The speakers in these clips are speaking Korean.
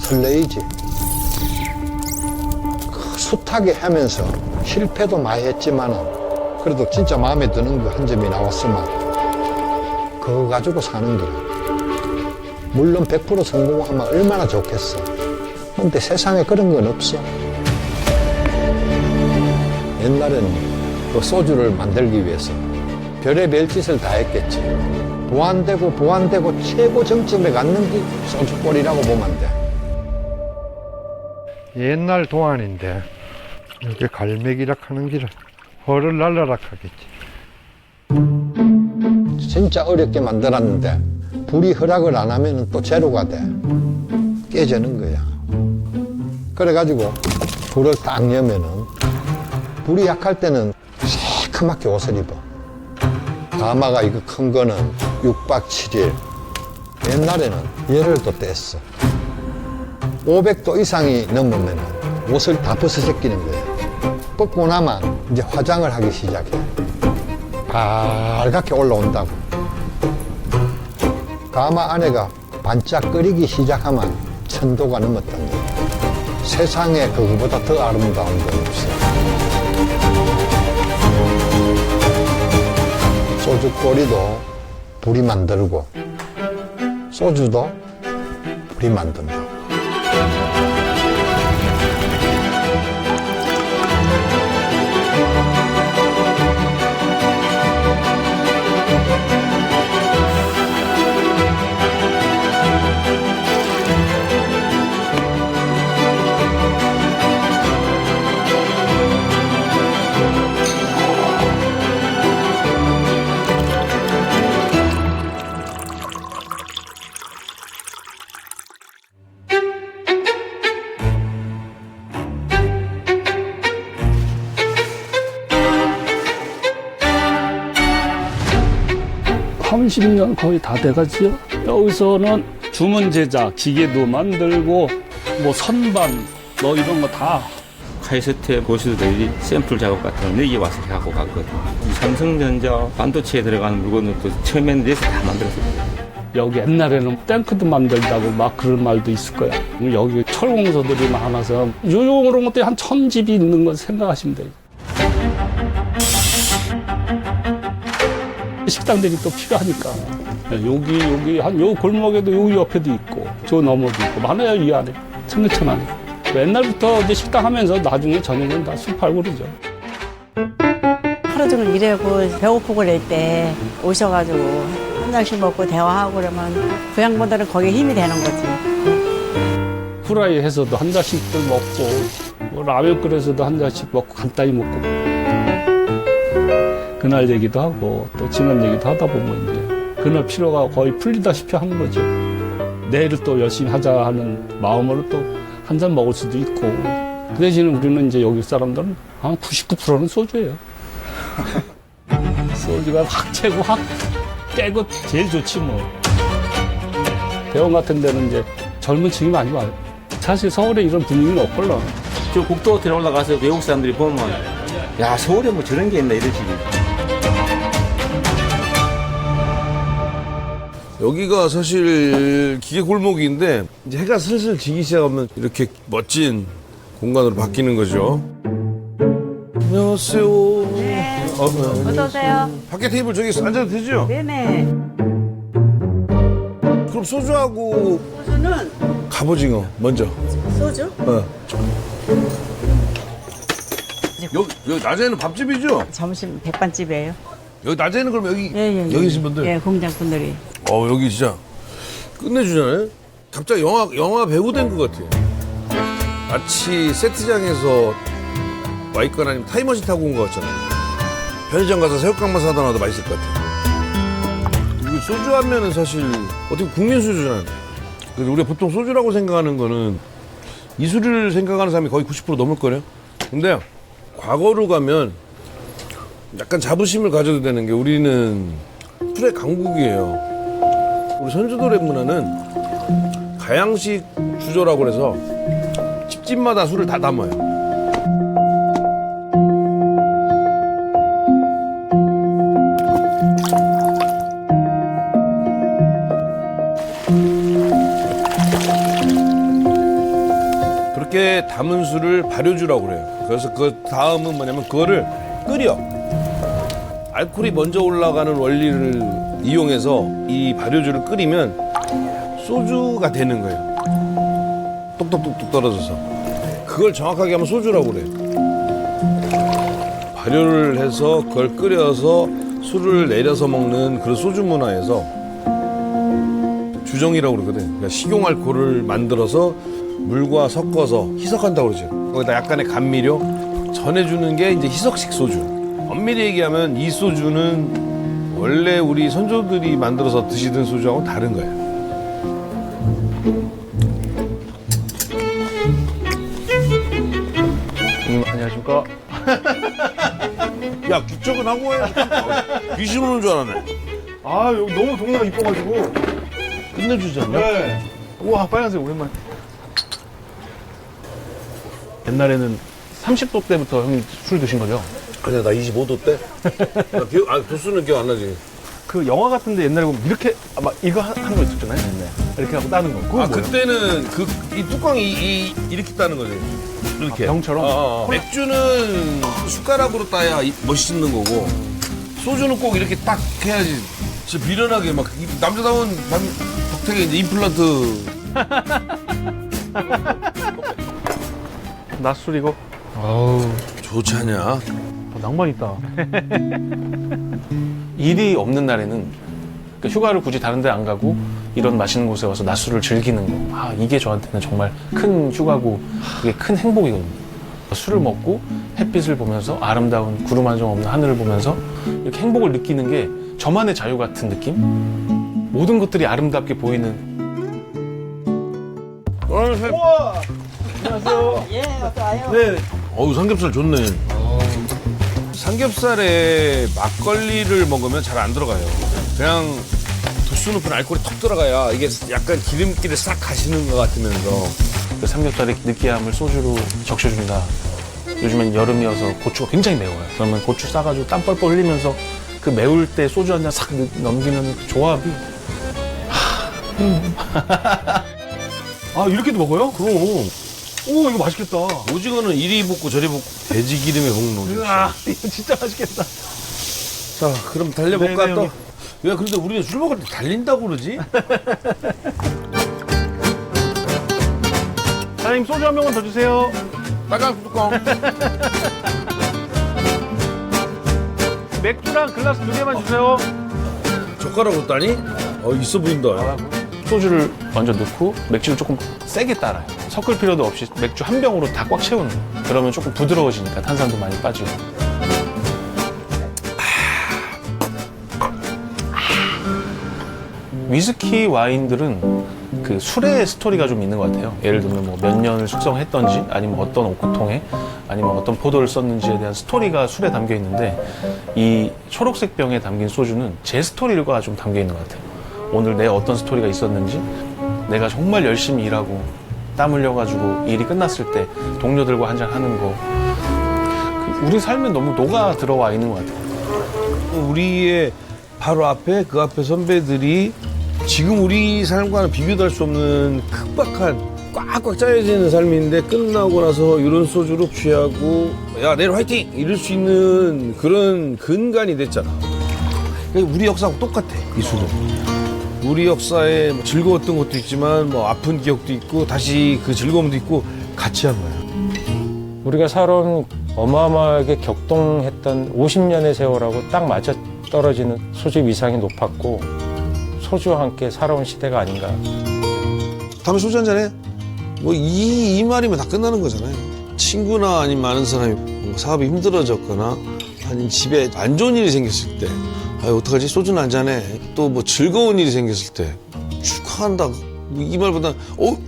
설레이지. 숱하게 하면서 실패도 많이 했지만은 그래도 진짜 마음에 드는 거 한 점이 나왔으면 그거 가지고 사는 거야. 물론 100% 성공하면 얼마나 좋겠어. 근데 세상에 그런 건 없어. 옛날에는 그 소주를 만들기 위해서 별의별 짓을 다 했겠지. 보완되고 최고 정점에 갔는 게 소주골이라고 보면 돼. 옛날 도안인데 이렇게 갈매기락 하는 길은 허를 날라락 하겠지. 진짜 어렵게 만들었는데 불이 허락을 안 하면 또 제로가 돼. 깨지는 거야. 그래가지고 불을 딱 여면은 불이 약할 때는 새카맣게 옷을 입어. 가마가 이거 큰 거는 6박 7일. 옛날에는 열흘도 뗐어. 500도 이상이 넘으면 옷을 다 벗어제끼는 거예요. 벗고 나면 이제 화장을 하기 시작해. 빨갛게 올라온다고. 가마 안에가 반짝거리기 시작하면 천도가 넘었던 거예요. 세상에 그거보다 더 아름다운 건 없어. 소주꼬리도 불이 만들고 소주도 불이 만든다. 한 30년 거의 다 돼가지요. 여기서는 주문 제작, 기계도 만들고, 뭐 선반, 뭐 이런 거 다. 카이스트의 고수들이 샘플 작업 같은 거 4개 와서 하고 갔거든요. 삼성전자 반도체에 들어가는 물건들도 처음에는 내서 다 만들었어요. 여기 옛날에는 탱크도 만들다고 막 그런 말도 있을 거야. 여기 철공소들이 많아서 요런 것들이 한 1000집이 있는 건 생각하시면 돼요. 식당들이 또 필요하니까. 여기 한 요 골목에도 여기 옆에도 있고 저 너머도 있고 많아요. 이 안에 청계천 안에. 옛날부터 이제 식당 하면서 나중에 저녁은 다 술 팔고 그러죠. 하루 종일 일하고 배고프고 그럴 때 오셔가지고 한 잔씩 먹고 대화하고 그러면 그 양반들은 거기에 힘이 되는 거지. 후라이 해서도 한 잔씩들 먹고 뭐 라면 끓여서도 한 잔씩 먹고 간단히 먹고 그날 얘기도 하고 또 지난 얘기도 하다 보면 이제 그날 피로가 거의 풀리다시피 하는 거죠. 내일을 또 열심히 하자 하는 마음으로 또 한 잔 먹을 수도 있고. 그 대신에 우리는 이제 여기 사람들은 한 99%는 소주예요. 소주가 확 채고 확 깨고 제일 좋지 뭐. 대원 같은 데는 이제 젊은 층이 많이 와요. 사실 서울에 이런 분위기는 없걸라. 저 국도 호텔에 올라가서 외국 사람들이 보면 야 서울에 뭐 저런 게 있나 이러지. 여기가 사실 기계 골목인데 이제 해가 슬슬 지기 시작하면 이렇게 멋진 공간으로 바뀌는 거죠. 안녕하세요. 네. 어서 오세요. 밖에 테이블 저기 앉아도 되죠? 네네. 그럼 소주하고 소주는 갑오징어 먼저. 소주? 여기 낮에는 밥집이죠? 점심 백반집이에요. 여기 낮에는 그럼 여기 예. 여기 계신 분들? 예, 공장분들이. 여기 진짜 끝내주잖아요. 각자 영화 배우 된 것 같아요. 마치 세트장에서 와 있거나 아니면 타임머신 타고 온 것 같잖아요. 편의점 가서 새우깡만 사다 놔도 맛있을 것 같아요. 그리고 소주 하면은 사실 어떻게 국민 소주잖아요. 그래서 우리가 보통 소주라고 생각하는 거는 이술을 생각하는 사람이 거의 90% 넘을 거예요. 근데 과거로 가면 약간 자부심을 가져도 되는 게 우리는 술의 강국이에요. 우리 선조들의 문화는 가양식 주조라고 그래서 집집마다 술을 다 담아요. 그렇게 담은 술을 발효주라고 그래요. 그래서 그 다음은 뭐냐면 그거를 끓여. 알코올이 먼저 올라가는 원리를 이용해서 이 발효주를 끓이면 소주가 되는 거예요. 똑똑똑똑 떨어져서. 그걸 정확하게 하면 소주라고 그래요. 발효를 해서 그걸 끓여서 술을 내려서 먹는 그런 소주 문화에서 주정이라고 그러거든. 그러니까 식용 알코올을 만들어서 물과 섞어서 희석한다고 그러죠. 거기다 약간의 감미료 전해주는 게 이제 희석식 소주. 엄밀히 얘기하면 이 소주는 원래 우리 선조들이 만들어서 드시던 소주하고 다른 거예요. 안녕하십니까. 야, 귀쪽은 하고 해. 귀신 오는 줄 알았네. 아, 여기 너무 동네가 이뻐가지고. 끝내주지 않나? 네. 우와, 빨간색 오랜만에. 옛날에는 30도 때부터 형님 술 드신 거죠? 아니야, 나 25도 때. 도수는 기억 안 나지. 그 영화 같은데 옛날에 보면 이렇게 막 이거 한 거 있었잖아요. 이렇게 하고 따는 거. 그거 뭐예요? 그때는 이 뚜껑이 이렇게 따는 거지. 이렇게. 병처럼? 맥주는 숟가락으로 따야 멋있는 거고, 소주는 꼭 이렇게 딱 해야지. 진짜 미련하게 막, 남자다운 덕택에 이제 임플란트. 낮술 이거. 아우, 좋지 않냐? 낭만 있다. 일이 없는 날에는 그러니까 휴가를 굳이 다른 데 안 가고 이런 맛있는 곳에 와서 낮술을 즐기는 거. 아, 이게 저한테는 정말 큰 휴가고 이게 큰 행복이거든요. 술을 먹고 햇빛을 보면서 아름다운 구름 한 점 없는 하늘을 보면서 이렇게 행복을 느끼는 게 저만의 자유 같은 느낌? 모든 것들이 아름답게 보이는. 우와! 안녕하세요. 예, 어서와요. 네. 어우, 삼겹살 좋네. 삼겹살에 막걸리를 먹으면 잘 안 들어가요. 그냥 도수 높은 알코올이 턱 들어가야 이게 약간 기름기를 싹 가시는 것 같으면서. 그 삼겹살의 느끼함을 소주로 적셔줍니다. 요즘엔 여름이어서 고추가 굉장히 매워요. 그러면 고추 싸가지고 땀 뻘뻘 흘리면서 그 매울 때 소주 한 잔 싹 넘기면 그 조합이. 아, 이렇게도 먹어요? 그럼. 오, 이거 맛있겠다. 오징어는 이리 볶고 저리 볶고 돼지 기름에 볶는 오징어. 으아, 이거 진짜 맛있겠다. 자, 그럼 달려볼까 네네, 또? 형님. 야, 그런데 우리가 술 먹을 때 달린다고 그러지? 사장님, 소주 한 병만 더 주세요. 빨간 뚜껑. 맥주랑 글라스 2개만 주세요. 젓가락으로 따니? 있어 보인다. 소주를 먼저 넣고 맥주를 조금 세게 따라요. 섞을 필요도 없이 맥주 한 병으로 다 꽉 채우는 거예요. 그러면 조금 부드러워지니까 탄산도 많이 빠지고. 위스키 와인들은 그 술의 스토리가 좀 있는 것 같아요. 예를 들면 뭐 몇 년을 숙성했던지, 아니면 어떤 오크통에, 아니면 어떤 포도를 썼는지에 대한 스토리가 술에 담겨 있는데, 이 초록색 병에 담긴 소주는 제 스토리가 좀 담겨 있는 것 같아요. 오늘 내 어떤 스토리가 있었는지, 내가 정말 열심히 일하고 땀 흘려가지고 일이 끝났을 때 동료들과 한잔 하는 거, 우리 삶에 너무 녹아 들어와 있는 것 같아요. 우리의 바로 앞에 그 앞에 선배들이 지금 우리 삶과는 비교도 할 수 없는 팍팍한 꽉꽉 짜여지는 삶인데 끝나고 나서 이런 소주로 취하고 야 내일 화이팅! 이럴 수 있는 그런 근간이 됐잖아. 우리 역사하고 똑같아 이 술은. 우리 역사에 즐거웠던 것도 있지만 뭐 아픈 기억도 있고 다시 그 즐거움도 있고 같이 한 거야. 우리가 살아온 어마어마하게 격동했던 50년의 세월하고 딱 맞아 떨어지는 소주 위상이 높았고 소주와 함께 살아온 시대가 아닌가. 다음에 소주 한잔 해. 뭐 이 말이면 다 끝나는 거잖아요. 친구나 아니면 아는 사람이 뭐 사업이 힘들어졌거나 아니면 집에 안 좋은 일이 생겼을 때 아유 어떡하지 소주는 한잔해. 또 뭐 즐거운 일이 생겼을 때 축하한다. 이 말보다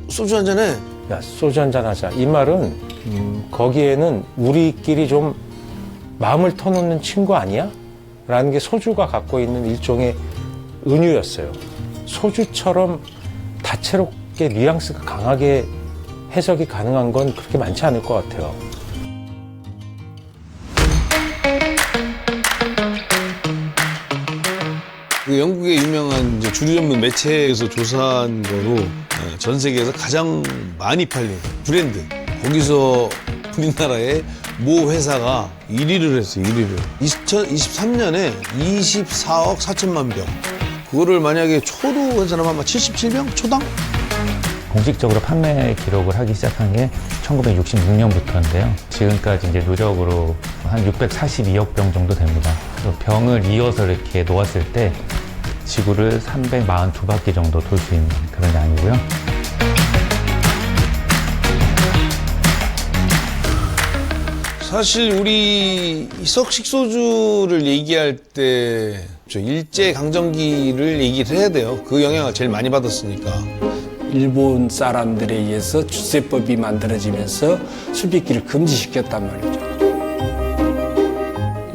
소주 한잔해. 야, 소주 한잔 하자. 이 말은 거기에는 우리끼리 좀 마음을 터놓는 친구 아니야? 라는 게 소주가 갖고 있는 일종의 은유였어요. 소주처럼 다채롭게 뉘앙스가 강하게 해석이 가능한 건 그렇게 많지 않을 것 같아요. 그 영국의 유명한 이제 주류 전문 매체에서 조사한 거로 전 세계에서 가장 많이 팔린 브랜드. 거기서 우리나라의 모 회사가 1위를 했어요, 1위를. 2023년에 24억 4천만 병. 그거를 만약에 초로 한 사람 아마 77병? 초당? 공식적으로 판매 기록을 하기 시작한 게 1966년부터인데요. 지금까지 이제 누적으로 한 642억 병 정도 됩니다. 병을 이어서 이렇게 놓았을 때 지구를 342바퀴 정도 돌 수 있는 그런 양이고요. 사실 우리 희석식소주를 얘기할 때 일제 강점기를 얘기를 해야 돼요. 그 영향을 제일 많이 받았으니까. 일본 사람들에 의해서 주세법이 만들어지면서 술 빚기를 금지시켰단 말이죠.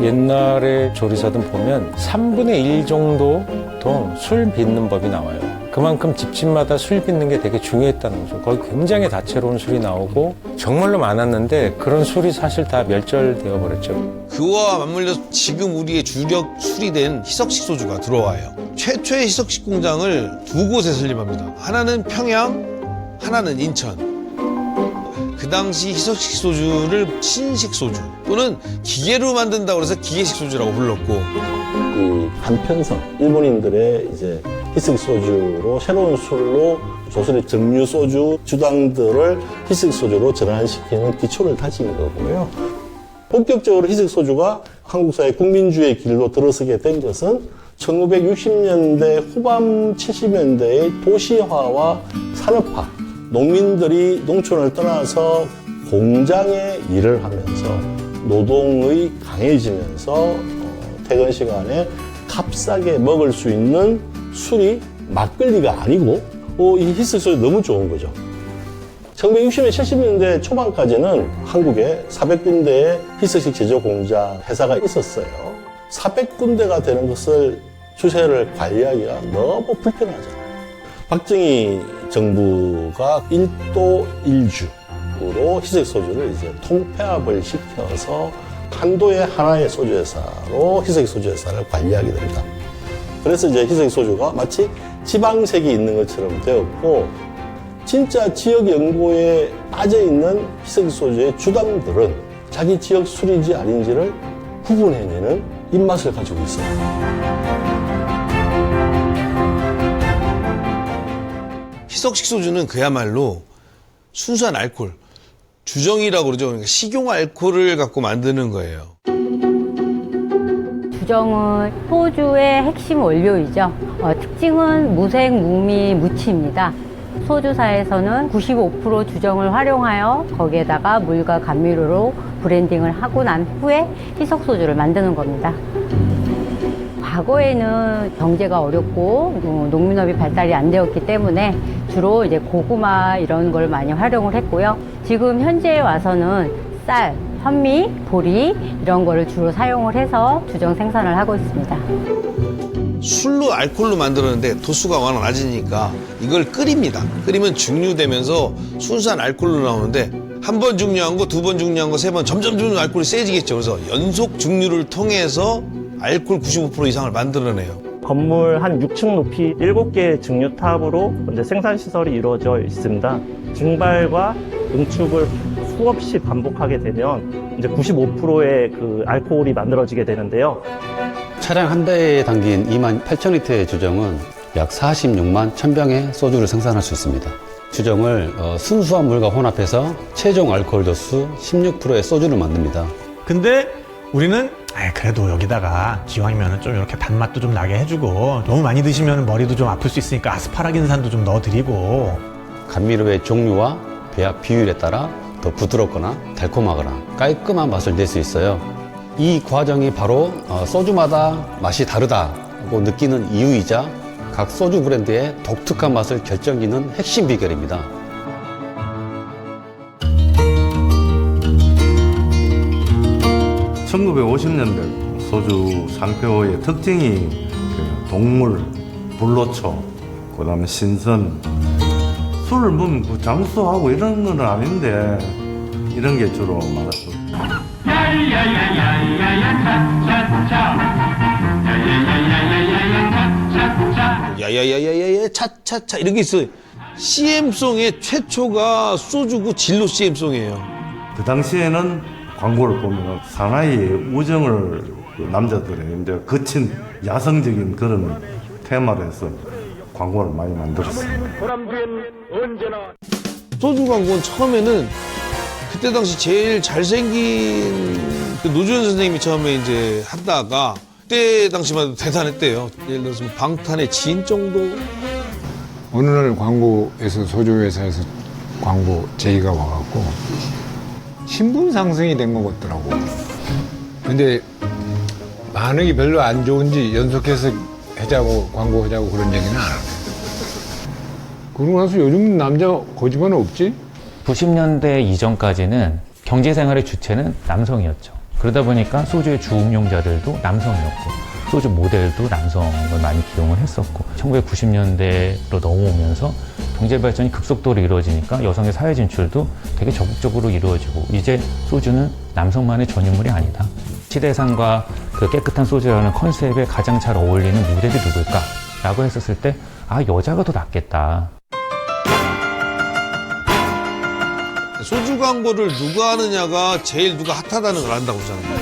옛날에 조리사들 보면 3분의 1 정도 보통 술 빚는 법이 나와요. 그만큼 집집마다 술 빚는 게 되게 중요했다는 거죠. 거기 굉장히 다채로운 술이 나오고 정말로 많았는데 그런 술이 사실 다 멸절되어 버렸죠. 그와 맞물려 지금 우리의 주력 술이 된 희석식 소주가 들어와요. 최초의 희석식 공장을 두 곳에 설립합니다. 하나는 평양, 하나는 인천. 그 당시 희석식 소주를 신식 소주 또는 기계로 만든다고 해서 기계식 소주라고 불렀고, 이 한편성 일본인들의 이제 희석 소주로 새로운 술로 조선의 정류 소주 주당들을 희석 소주로 전환시키는 기초를 다진 거고요. 본격적으로 희석 소주가 한국 사회 국민주의 길로 들어서게 된 것은 1960년대 후반 70년대의 도시화와 산업화, 농민들이 농촌을 떠나서 공장에 일을 하면서 노동의 강해지면서 퇴근 시간에 값싸게 먹을 수 있는 술이 막걸리가 아니고 이 희석 소주 너무 좋은 거죠. 1960년, 70년대 초반까지는 한국에 400군데의 희석식 제조 공장 회사가 있었어요. 400군데가 되는 것을 주세를 관리하기가 너무 불편하잖아요. 박정희 정부가 1도 1주로 희석 소주를 이제 통폐합을 시켜서 한도의 하나의 소주 회사로 희석 소주 회사를 관리하게 됩니다. 그래서 이제 희석 소주가 마치 지방색이 있는 것처럼 되었고, 진짜 지역 연고에 빠져 있는 희석 소주의 주당들은 자기 지역 술인지 아닌지를 구분해내는 입맛을 가지고 있어요. 희석식 소주는 그야말로 순수한 알코올, 주정이라고 그러죠. 그러니까 식용 알코올을 갖고 만드는 거예요. 주정은 소주의 핵심 원료이죠. 특징은 무색, 무미, 무치입니다. 소주사에서는 95% 주정을 활용하여 거기에다가 물과 감미료로 브랜딩을 하고 난 후에 희석소주를 만드는 겁니다. 과거에는 경제가 어렵고 농민업이 발달이 안 되었기 때문에 주로 이제 고구마 이런 걸 많이 활용을 했고요. 지금 현재에 와서는 쌀, 현미, 보리 이런 거를 주로 사용을 해서 주정 생산을 하고 있습니다. 술로 알코올로 만들었는데 도수가 워낙 낮으니까 이걸 끓입니다. 끓이면 증류되면서 순수한 알코올로 나오는데 한 번 증류한 거, 두 번 증류한 거, 세 번 점점 알코올이 세지겠죠. 그래서 연속 증류를 통해서 알코올 95% 이상을 만들어내요. 건물 한 6층 높이 7개의 증류탑으로 이제 생산시설이 이루어져 있습니다. 증발과 응축을 수없이 반복하게 되면 이제 95%의 그 알코올이 만들어지게 되는데요. 차량 한 대에 담긴 28,000리터의 주정은 약 46만 1000병의 소주를 생산할 수 있습니다. 주정을 순수한 물과 혼합해서 최종 알코올 도수 16%의 소주를 만듭니다. 근데 우리는 그래도 여기다가 기왕이면 좀 이렇게 단맛도 좀 나게 해주고, 너무 많이 드시면 머리도 좀 아플 수 있으니까 아스파라긴산도 좀 넣어드리고. 감미료의 종류와 배합 비율에 따라 더 부드럽거나 달콤하거나 깔끔한 맛을 낼 수 있어요. 이 과정이 바로 소주마다 맛이 다르다고 느끼는 이유이자 각 소주 브랜드의 독특한 맛을 결정짓는 핵심 비결입니다. (1950년대) 소주 상표의 특징이 동물, 불로초, 그 다음에 신선, 술을 먹으면 그 장수하고 이런 건 아닌데 이런 게 주로 많았죠. 야야야야야야 차차차 야야야야야야 야야야야야야 차차차 이렇게 있어요. CM송의 최초가 소주고 진로 CM송이에요. 그 당시에는 광고를 보면 사나이의 우정을 그 남자들의 이제 거친 야성적인 그런 테마로 해서 광고를 많이 만들었습니다. 소주 광고는 처음에는 그때 당시 제일 잘생긴 그 노주현 선생님이 처음에 이제 하다가 그때 당시만 해도 대단했대요. 예를 들어서 뭐 방탄의 진 정도. 어느 날 광고에서 소주회사에서 광고 제의가 와갖고 신분 상승이 된 것 같더라고. 근데 반응이 별로 안 좋은지 연속해서 하자고 광고하자고 그런 얘기는 안 하네. 그러고 나서 요즘 남자 고집은 없지? 90년대 이전까지는 경제생활의 주체는 남성이었죠. 그러다 보니까 소주의 주음용자들도 남성이었고 소주 모델도 남성을 많이 기용을 했었고 1990년대로 넘어오면서 경제발전이 급속도로 이루어지니까 여성의 사회 진출도 되게 적극적으로 이루어지고 이제 소주는 남성만의 전유물이 아니다. 시대상과 그 깨끗한 소주라는 컨셉에 가장 잘 어울리는 모델이 누굴까? 라고 했었을 때 아, 여자가 더 낫겠다. 소주 광고를 누가 하느냐가 제일 누가 핫하다는 걸 안다고 그러잖아요.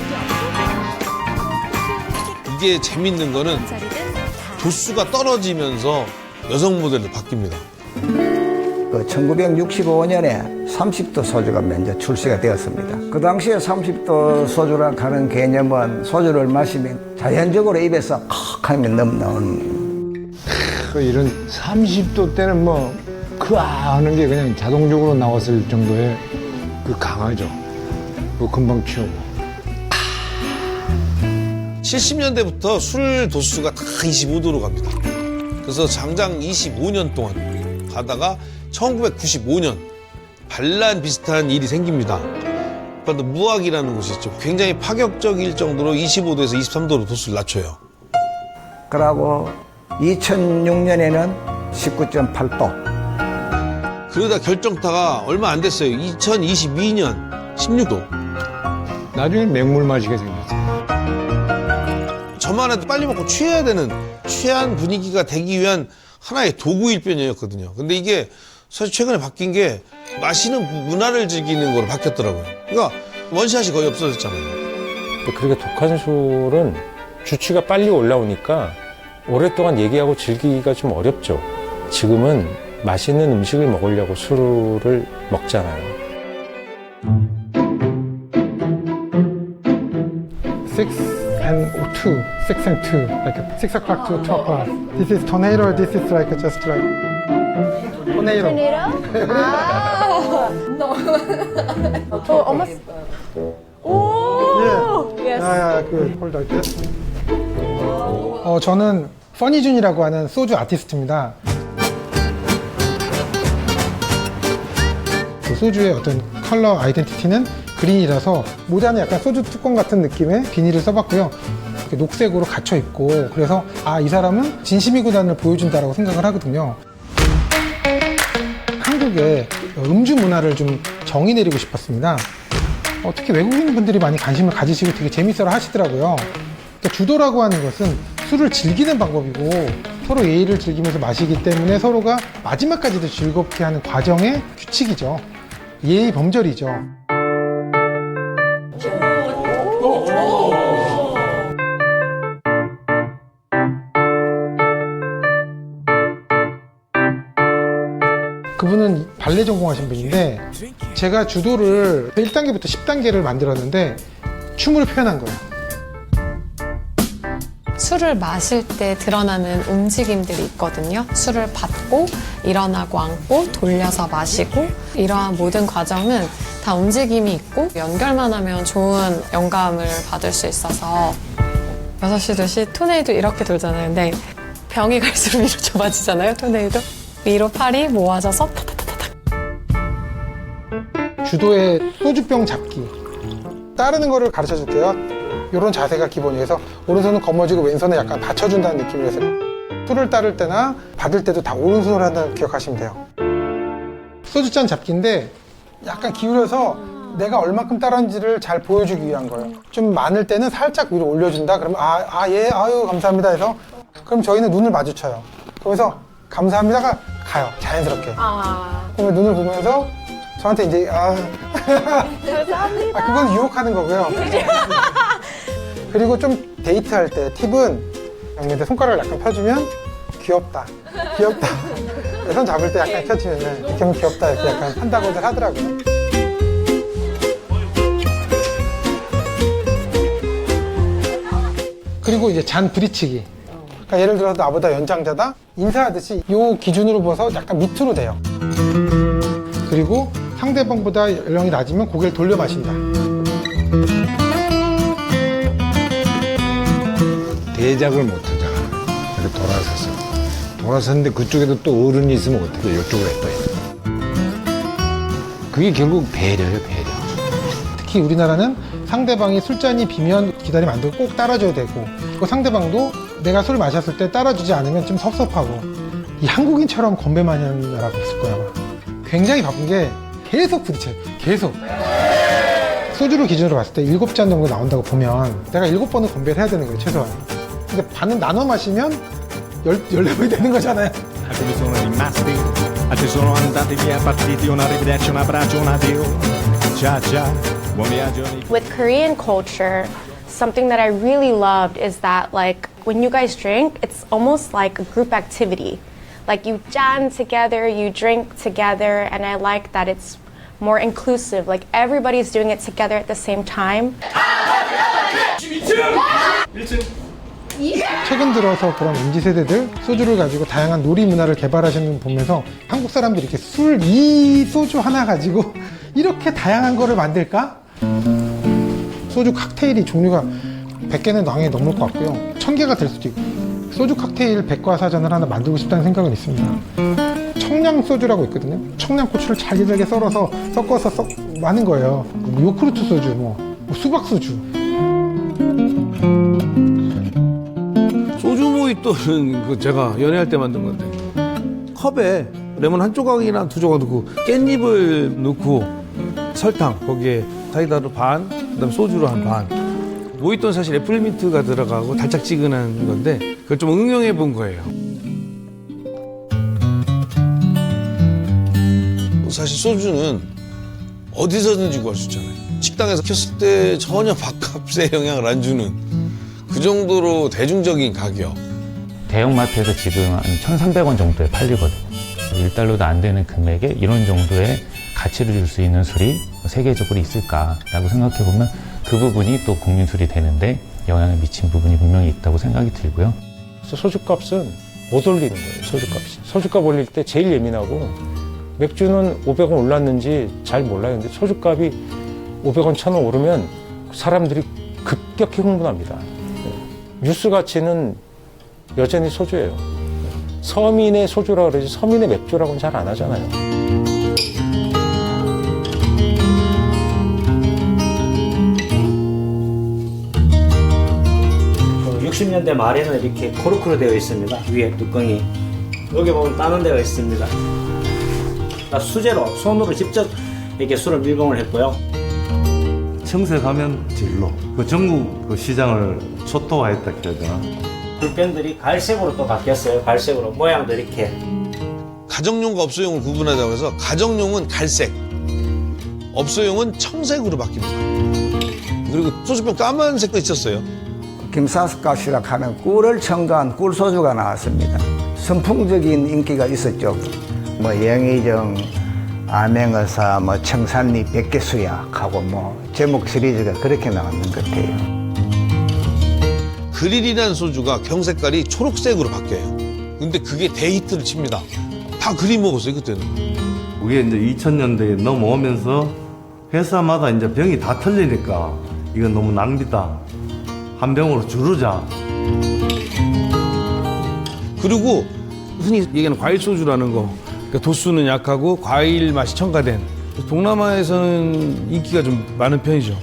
이게 재밌는 거는 도수가 떨어지면서 여성 모델로 바뀝니다. 그 1965년에 30도 소주가 먼저 출시가 되었습니다. 그 당시에 30도 소주라 하는 개념은 소주를 마시면 자연적으로 입에서 칵 하면 넘나오는. 이런 30도 때는 뭐 크아 하는 게 그냥 자동적으로 나왔을 정도의 그 강하죠. 그 금방 취하고. 70년대부터 술 도수가 다 25도로 갑니다. 그래서 장장 25년 동안 가다가 1995년 반란 비슷한 일이 생깁니다. 무학이라는 곳이 있죠. 굉장히 파격적일 정도로 25도에서 23도로 도수를 낮춰요. 그러고 2006년에는 19.8도. 그러다 결정타가 얼마 안 됐어요. 2022년 16도. 나중엔 맹물 마시게 생겼어요. 저만 해도 빨리 먹고 취해야 되는 취한 분위기가 되기 위한 하나의 도구일뿐이었거든요. 근데 이게 사실 최근에 바뀐 게 마시는 문화를 즐기는 거로 바뀌었더라고요. 그러니까 원샷이 거의 없어졌잖아요. 그렇게 독한 술은 주취가 빨리 올라오니까 오랫동안 얘기하고 즐기기가 좀 어렵죠. 지금은 맛있는 음식을 먹으려고 술을 먹잖아요. 6 and 2, 6 and 2, like 6 o'clock to 2 o'clock. This is tornado, this is like just like tornado. Oh, almost. Oh, yes. good. Hold like this. 저는 퍼니준이라고 하는 소주 아티스트입니다. 그 소주의 어떤 컬러 아이덴티티는 그린이라서 모자는 약간 소주 뚜껑 같은 느낌의 비닐을 써봤고요. 이렇게 녹색으로 갇혀 있고 그래서 아, 이 사람은 진심이구나를 보여준다라고 생각을 하거든요. 한국의 음주 문화를 좀 정의 내리고 싶었습니다. 특히 외국인 분들이 많이 관심을 가지시고 되게 재밌어라 하시더라고요. 그러니까 주도라고 하는 것은 술을 즐기는 방법이고 서로 예의를 즐기면서 마시기 때문에 서로가 마지막까지도 즐겁게 하는 과정의 규칙이죠. 예의 범절이죠. 그분은 발레 전공하신 분인데 제가 주도를 1단계부터 10단계를 만들었는데 춤으로 표현한 거예요. 술을 마실 때 드러나는 움직임들이 있거든요. 술을 받고 일어나고 앉고 돌려서 마시고 이러한 모든 과정은 다 움직임이 있고 연결만 하면 좋은 영감을 받을 수 있어서 6시, 2시 토네이도 이렇게 돌잖아요. 근데 병이 갈수록 위로 좁아지잖아요. 토네이도. 위로 팔이 모아져서 타타타타타. 주도의 소주병 잡기. 따르는 거를 가르쳐 줄게요. 이런 자세가 기본이어서 오른손은 거머쥐고 왼손은 약간 받쳐준다는 느낌으로 해서 술을 따를 때나 받을 때도 다 오른손으로 한다는 기억하시면 돼요. 소주잔 잡기인데 약간 기울여서 내가 얼마큼 따랐는지를 잘 보여주기 위한 거예요. 좀 많을 때는 살짝 위로 올려준다. 그러면 예, 아유 감사합니다 해서 그럼 저희는 눈을 마주쳐요. 그래서 감사합니다가 가요. 자연스럽게. 그러면 눈을 보면서 저한테 이제 감사합니다. 그건 유혹하는 거고요. 그리고 좀 데이트할 때 팁은 형님한테 손가락을 약간 펴주면 귀엽다. 손 잡을 때 약간 펴주면 이렇게 하면 귀엽다 이렇게 약간 한다고들 하더라고요. 그리고 이제 잔 부딪히기. 그러니까 예를 들어서 나보다 연장자다? 인사하듯이 요 기준으로 봐서 약간 밑으로 돼요. 그리고 상대방보다 연령이 낮으면 고개를 돌려 마신다. 대작을 못 하잖아. 이렇게 돌아서서. 돌아섰는데 그쪽에도 또 어른이 있으면 어떻게 이쪽으로 또 해. 그게 결국 배려예요, 배려. 특히 우리나라는 상대방이 술잔이 비면 기다리면 안 되고 꼭 따라줘야 되고, 그 상대방도 내가 술 마셨을 때 따라주지 않으면 좀 섭섭하고, 이 한국인처럼 건배 많이 하는 나라가 없을 거야, 아마. 굉장히 바쁜 게 계속 부딪혀요. 계속. 소주를 기준으로 봤을 때 7잔 정도 나온다고 보면 내가 7번은 건배를 해야 되는 거예요, 최소한. 근데 반은 나눠 마시면 14번이 되는 거잖아요. With Korean culture, something that I really loved is that, like, when you guys drink, it's almost like a group activity. Like, you jan together, you drink together, and I like that it's more inclusive. Like, everybody's doing it together at the same time. 최근 들어서 그런 MZ세대들 소주를 가지고 다양한 놀이 문화를 개발하시는 거 보면서 한국 사람들이 이렇게 이 소주 하나 가지고 이렇게 다양한 거를 만들까? 소주 칵테일이 종류가 100개는 당연히 넘을 것 같고요. 1000개가 될 수도 있고. 소주 칵테일 백과사전을 하나 만들고 싶다는 생각은 있습니다. 청량 소주라고 있거든요. 청양고추를 잘게 썰어서 섞어서 하는 거예요. 요크루트 소주, 수박 소주. 소주 모히또는 제가 연애할 때 만든 건데, 컵에 레몬 한 조각이나 두 조각 넣고 깻잎을 넣고 설탕, 거기에 사이다로 반, 그다음 소주로 한 반. 모히또는 사실 애플민트가 들어가고 달짝지근한 건데 그걸 좀 응용해 본 거예요. 사실 소주는 어디서든지 구할 수 있잖아요. 식당에서 켰을 때 전혀 밥값에 영향을 안 주는 그 정도로 대중적인 가격. 대형마트에서 지금 한 1,300원 정도에 팔리거든요. 1달러도 안 되는 금액에 이런 정도의 가치를 줄 수 있는 술이 세계적으로 있을까라고 생각해보면 그 부분이 또 공인술이 되는데 영향을 미친 부분이 분명히 있다고 생각이 들고요. 소주값은 못 올리는 거예요, 소주값이. 소주값 올릴 때 제일 예민하고, 맥주는 500원 올랐는지 잘 몰라요. 근데 소주값이 500원, 1000원 오르면 사람들이 급격히 흥분합니다. 뉴스 가치는 여전히 소주예요. 서민의 소주라 그러지 서민의 맥주라고는 잘 안 하잖아요. 60년대 말에는 이렇게 코르크로 되어 있습니다. 위에 뚜껑이. 여기 보면 따는 데가 있습니다. 수제로 손으로 직접 이렇게 술을 밀봉을 했고요. 청색하면 진로. 그 전국 그 시장을 초토화했다 해야 되나? 불병들이 갈색으로 또 바뀌었어요. 갈색으로 모양도 이렇게. 가정용과 업소용을 구분하자고 해서 가정용은 갈색, 업소용은 청색으로 바뀝니다. 그리고 소주병 까만색도 있었어요. 김사스가시라 하는 꿀을 첨가한 꿀소주가 나왔습니다. 선풍적인 인기가 있었죠. 영의정, 암행어사, 청산리, 백개수약하고 제목 시리즈가 그렇게 나왔는 것 같아요. 그릴이라는 소주가 경색깔이 초록색으로 바뀌어요. 근데 그게 데이트를 칩니다. 다 그릴 먹었어요, 그때는. 그게 이제 2000년대에 넘어오면서 회사마다 이제 병이 다 틀리니까 이건 너무 낭비다. 한 병으로 줄이자. 그리고 흔히 얘기하는 과일 소주라는 거. 그러니까 도수는 약하고 과일 맛이 첨가된. 동남아에서는 인기가 좀 많은 편이죠.